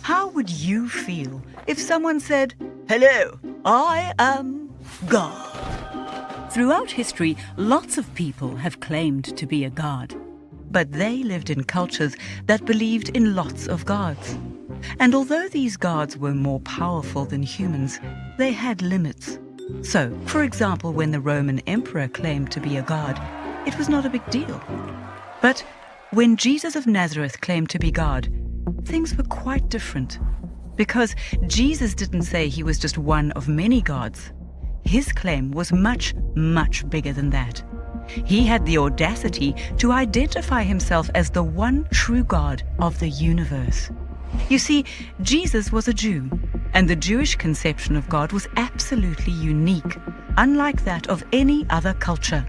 How would you feel if someone said, "Hello, I am God"? Throughout history, lots of people have claimed to be a god. But they lived in cultures that believed in lots of gods. And although these gods were more powerful than humans, they had limits. So, for example, when the Roman emperor claimed to be a god, it was not a big deal. But when Jesus of Nazareth claimed to be God, things were quite different. Because Jesus didn't say he was just one of many gods. His claim was much, much bigger than that. He had the audacity to identify himself as the one true God of the universe. You see, Jesus was a Jew, and the Jewish conception of God was absolutely unique, unlike that of any other culture.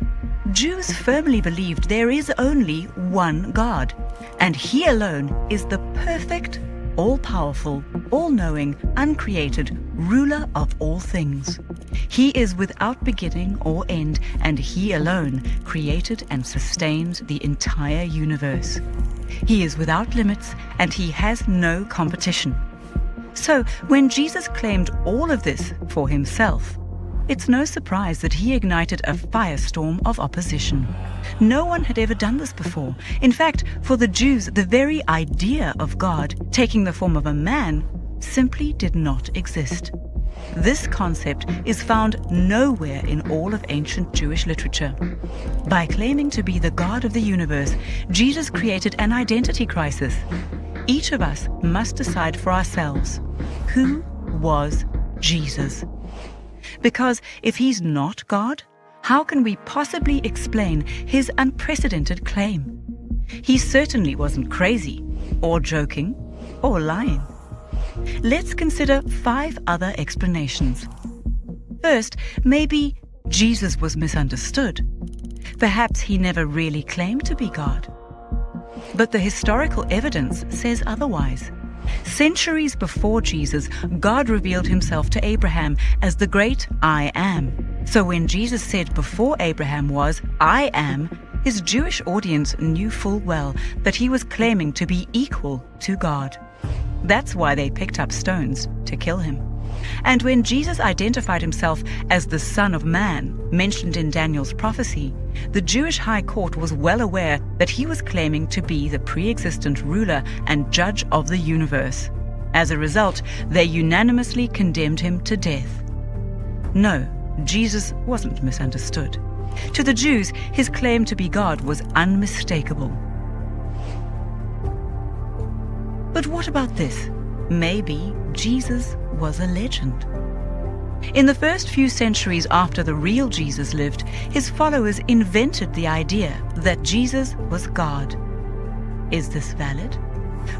Jews firmly believed there is only one God, and He alone is the perfect, all-powerful, all-knowing, uncreated ruler of all things. He is without beginning or end, and He alone created and sustains the entire universe. He is without limits, and He has no competition. So, when Jesus claimed all of this for Himself, it's no surprise that He ignited a firestorm of opposition. No one had ever done this before. In fact, for the Jews, the very idea of God taking the form of a man simply did not exist. This concept is found nowhere in all of ancient Jewish literature. By claiming to be the God of the universe, Jesus created an identity crisis. Each of us must decide for ourselves, who was Jesus? Because if He's not God, how can we possibly explain His unprecedented claim? He certainly wasn't crazy, or joking, or lying. Let's consider 5 other explanations. First, maybe Jesus was misunderstood. Perhaps He never really claimed to be God. But the historical evidence says otherwise. Centuries before Jesus, God revealed Himself to Abraham as the great I Am. So when Jesus said before Abraham was, "I am," His Jewish audience knew full well that He was claiming to be equal to God. That's why they picked up stones to kill Him. And when Jesus identified Himself as the Son of Man, mentioned in Daniel's prophecy, the Jewish high court was well aware that He was claiming to be the pre-existent ruler and judge of the universe. As a result, they unanimously condemned Him to death. No, Jesus wasn't misunderstood. To the Jews, His claim to be God was unmistakable. But what about this? Maybe Jesus was a legend. In the first few centuries after the real Jesus lived, His followers invented the idea that Jesus was God. Is this valid?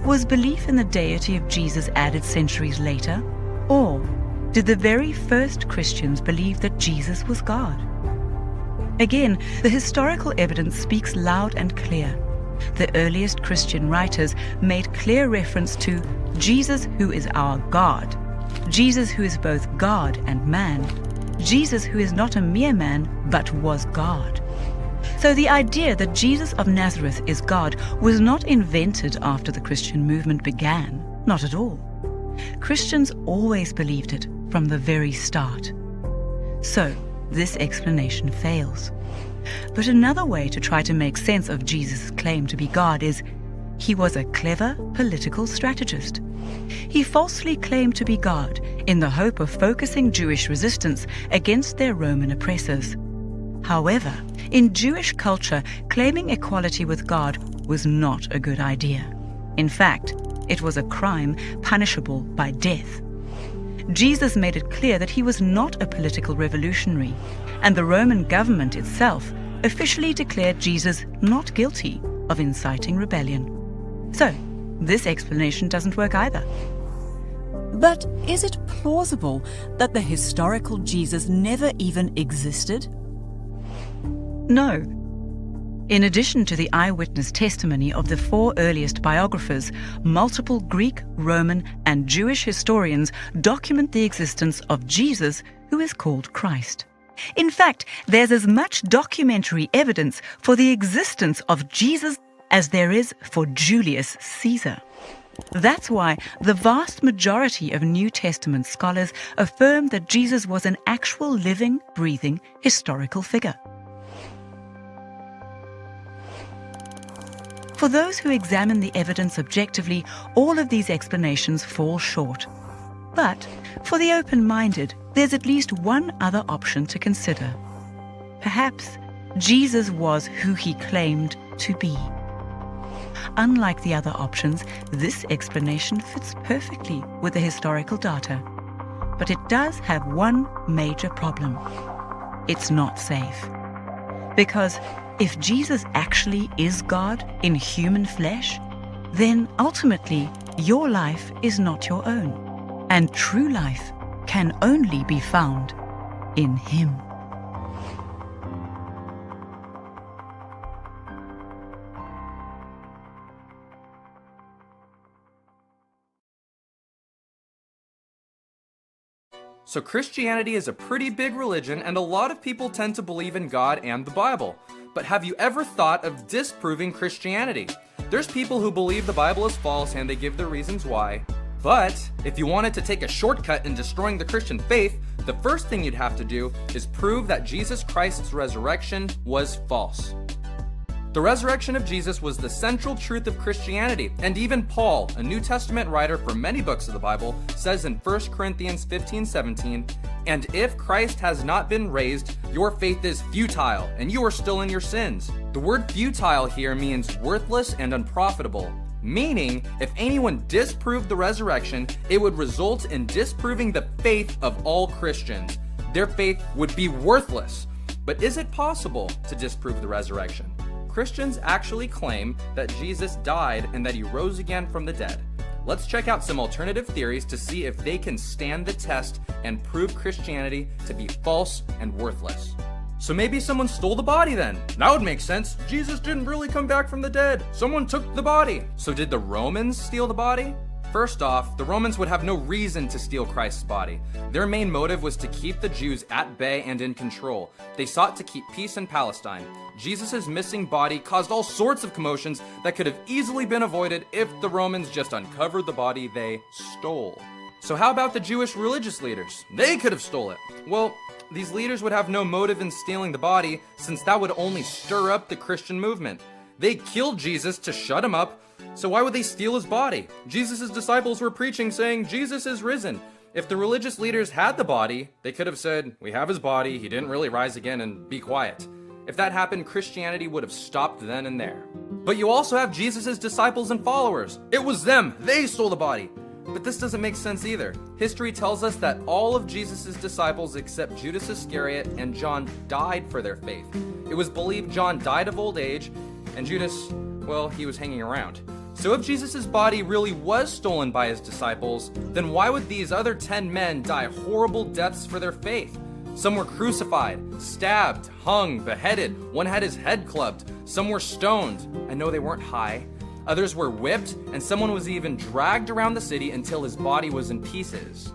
Was belief in the deity of Jesus added centuries later? Or did the very first Christians believe that Jesus was God? Again, the historical evidence speaks loud and clear. The earliest Christian writers made clear reference to Jesus who is our God, Jesus who is both God and man, Jesus who is not a mere man but was God. So the idea that Jesus of Nazareth is God was not invented after the Christian movement began, not at all. Christians always believed it from the very start. So this explanation fails. But another way to try to make sense of Jesus' claim to be God is He was a clever political strategist. He falsely claimed to be God in the hope of focusing Jewish resistance against their Roman oppressors. However, in Jewish culture, claiming equality with God was not a good idea. In fact, it was a crime punishable by death. Jesus made it clear that He was not a political revolutionary, and the Roman government itself officially declared Jesus not guilty of inciting rebellion. So, this explanation doesn't work either. But is it plausible that the historical Jesus never even existed? No. In addition to the eyewitness testimony of the 4 earliest biographers, multiple Greek, Roman, and Jewish historians document the existence of Jesus, who is called Christ. In fact, there's as much documentary evidence for the existence of Jesus as there is for Julius Caesar. That's why the vast majority of New Testament scholars affirm that Jesus was an actual living, breathing, historical figure. For those who examine the evidence objectively, all of these explanations fall short. But for the open-minded, there's at least one other option to consider. Perhaps Jesus was who he claimed to be. Unlike the other options, this explanation fits perfectly with the historical data. But it does have one major problem. It's not safe. Because if Jesus actually is God in human flesh, then ultimately your life is not your own, and true life can only be found in him. So Christianity is a pretty big religion, and a lot of people tend to believe in God and the Bible. But have you ever thought of disproving Christianity? There's people who believe the Bible is false and they give their reasons why. But if you wanted to take a shortcut in destroying the Christian faith, the first thing you'd have to do is prove that Jesus Christ's resurrection was false. The resurrection of Jesus was the central truth of Christianity, and even Paul, a New Testament writer for many books of the Bible, says in 1 Corinthians 15:17, "And if Christ has not been raised, your faith is futile, and you are still in your sins." The word futile here means worthless and unprofitable, meaning if anyone disproved the resurrection, it would result in disproving the faith of all Christians. Their faith would be worthless. But is it possible to disprove the resurrection? Christians actually claim that Jesus died and that he rose again from the dead. Let's check out some alternative theories to see if they can stand the test and prove Christianity to be false and worthless. So maybe someone stole the body then. That would make sense. Jesus didn't really come back from the dead. Someone took the body. So did the Romans steal the body? First off, the Romans would have no reason to steal Christ's body. Their main motive was to keep the Jews at bay and in control. They sought to keep peace in Palestine. Jesus' missing body caused all sorts of commotions that could have easily been avoided if the Romans just uncovered the body they stole. So how about the Jewish religious leaders? They could have stole it. Well, these leaders would have no motive in stealing the body, since that would only stir up the Christian movement. They killed Jesus to shut him up, so why would they steal his body? Jesus' disciples were preaching saying Jesus is risen. If the religious leaders had the body, they could have said, "We have his body, he didn't really rise again," and be quiet. If that happened, Christianity would have stopped then and there. But you also have Jesus' disciples and followers. It was them, they stole the body. But this doesn't make sense either. History tells us that all of Jesus' disciples except Judas Iscariot and John died for their faith. It was believed John died of old age, and Judas, well, he was hanging around. So if Jesus' body really was stolen by his disciples, then why would these other 10 men die horrible deaths for their faith? Some were crucified, stabbed, hung, beheaded. One had his head clubbed. Some were stoned. I know they weren't high. Others were whipped, and someone was even dragged around the city until his body was in pieces.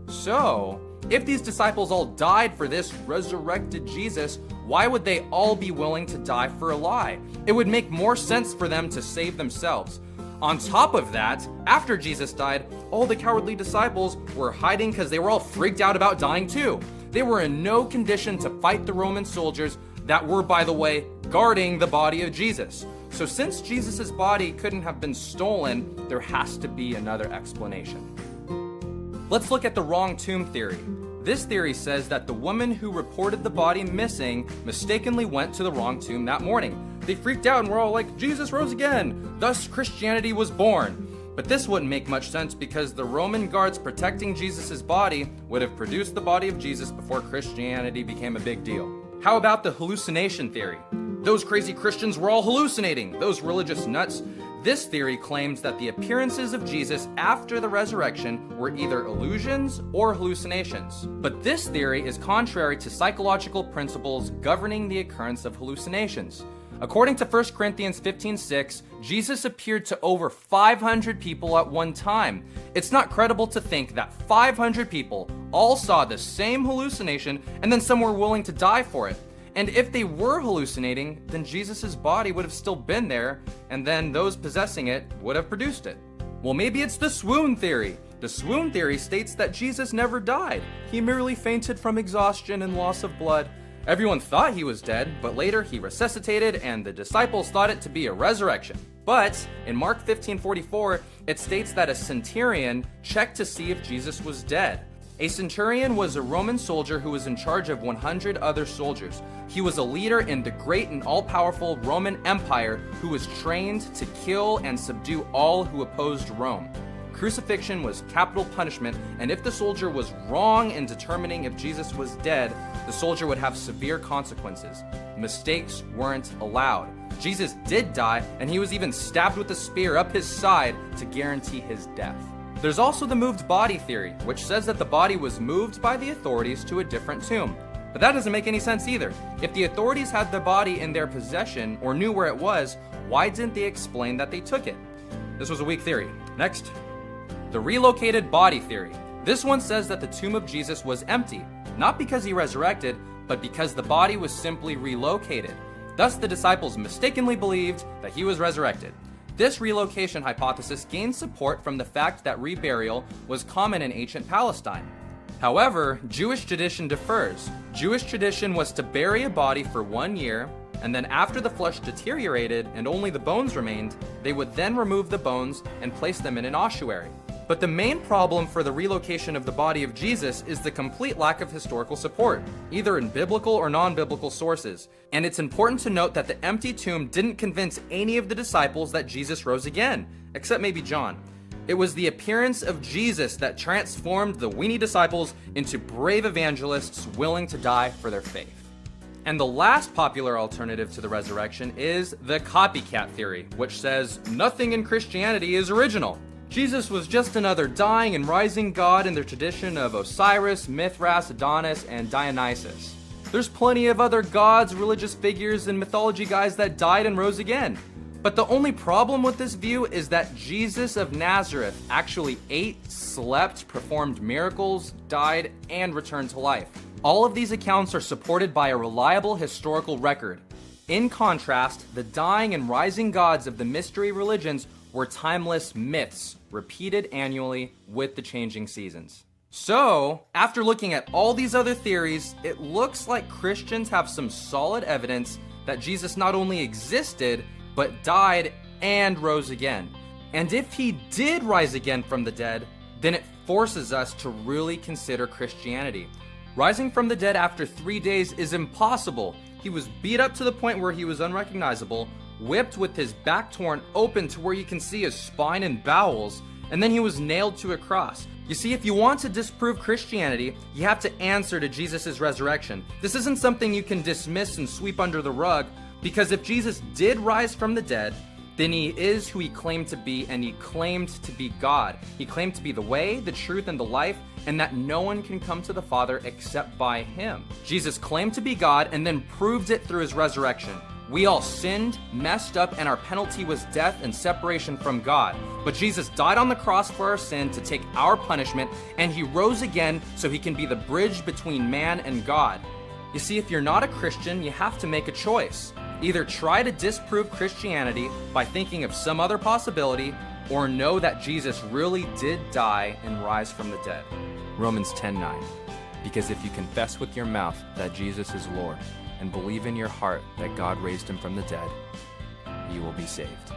So, if these disciples all died for this resurrected Jesus, why would they all be willing to die for a lie? It would make more sense for them to save themselves. On top of that, after Jesus died, all the cowardly disciples were hiding because they were all freaked out about dying too. They were in no condition to fight the Roman soldiers that were, by the way, guarding the body of Jesus. So since Jesus' body couldn't have been stolen, there has to be another explanation. Let's look at the wrong tomb theory. This theory says that the woman who reported the body missing mistakenly went to the wrong tomb that morning. They freaked out and were all like, "Jesus rose again!" Thus Christianity was born. But this wouldn't make much sense because the Roman guards protecting Jesus' body would have produced the body of Jesus before Christianity became a big deal. How about the hallucination theory? Those crazy Christians were all hallucinating, those religious nuts. This theory claims that the appearances of Jesus after the resurrection were either illusions or hallucinations. But this theory is contrary to psychological principles governing the occurrence of hallucinations. According to 1 Corinthians 15:6, Jesus appeared to over 500 people at one time. It's not credible to think that 500 people all saw the same hallucination and then some were willing to die for it. And if they were hallucinating, then Jesus' body would have still been there, and then those possessing it would have produced it. Well, maybe it's the swoon theory. The swoon theory states that Jesus never died. He merely fainted from exhaustion and loss of blood. Everyone thought he was dead, but later he resuscitated, and the disciples thought it to be a resurrection. But in Mark 15:44, it states that a centurion checked to see if Jesus was dead. A centurion was a Roman soldier who was in charge of 100 other soldiers. He was a leader in the great and all-powerful Roman Empire who was trained to kill and subdue all who opposed Rome. Crucifixion was capital punishment, and if the soldier was wrong in determining if Jesus was dead, the soldier would have severe consequences. Mistakes weren't allowed. Jesus did die, and he was even stabbed with a spear up his side to guarantee his death. There's also the moved body theory, which says that the body was moved by the authorities to a different tomb. But that doesn't make any sense either. If the authorities had the body in their possession or knew where it was, why didn't they explain that they took it? This was a weak theory. Next. The relocated body theory. This one says that the tomb of Jesus was empty, not because he resurrected, but because the body was simply relocated. Thus, the disciples mistakenly believed that he was resurrected. This relocation hypothesis gained support from the fact that reburial was common in ancient Palestine. However, Jewish tradition differs. Jewish tradition was to bury a body for 1 year, and then after the flesh deteriorated and only the bones remained, they would then remove the bones and place them in an ossuary. But the main problem for the relocation of the body of Jesus is the complete lack of historical support, either in biblical or non-biblical sources. And it's important to note that the empty tomb didn't convince any of the disciples that Jesus rose again, except maybe John. It was the appearance of Jesus that transformed the weenie disciples into brave evangelists willing to die for their faith. And the last popular alternative to the resurrection is the copycat theory, which says nothing in Christianity is original. Jesus was just another dying and rising god in the tradition of Osiris, Mithras, Adonis, and Dionysus. There's plenty of other gods, religious figures, and mythology guys that died and rose again. But the only problem with this view is that Jesus of Nazareth actually ate, slept, performed miracles, died, and returned to life. All of these accounts are supported by a reliable historical record. In contrast, the dying and rising gods of the mystery religions were timeless myths, repeated annually with the changing seasons. So, after looking at all these other theories, it looks like Christians have some solid evidence that Jesus not only existed, but died and rose again. And if he did rise again from the dead, then it forces us to really consider Christianity. Rising from the dead after 3 days is impossible. He was beat up to the point where he was unrecognizable, whipped with his back torn open to where you can see his spine and bowels, and then he was nailed to a cross. You see, if you want to disprove Christianity, you have to answer to Jesus' resurrection. This isn't something you can dismiss and sweep under the rug, because if Jesus did rise from the dead, then he is who he claimed to be, and he claimed to be God. He claimed to be the way, the truth, and the life, and that no one can come to the Father except by him. Jesus claimed to be God and then proved it through his resurrection. We all sinned, messed up, and our penalty was death and separation from God. But Jesus died on the cross for our sin to take our punishment, and he rose again so he can be the bridge between man and God. You see, if you're not a Christian, you have to make a choice. Either try to disprove Christianity by thinking of some other possibility, or know that Jesus really did die and rise from the dead. Romans 10:9. Because if you confess with your mouth that Jesus is Lord, and believe in your heart that God raised him from the dead, you will be saved.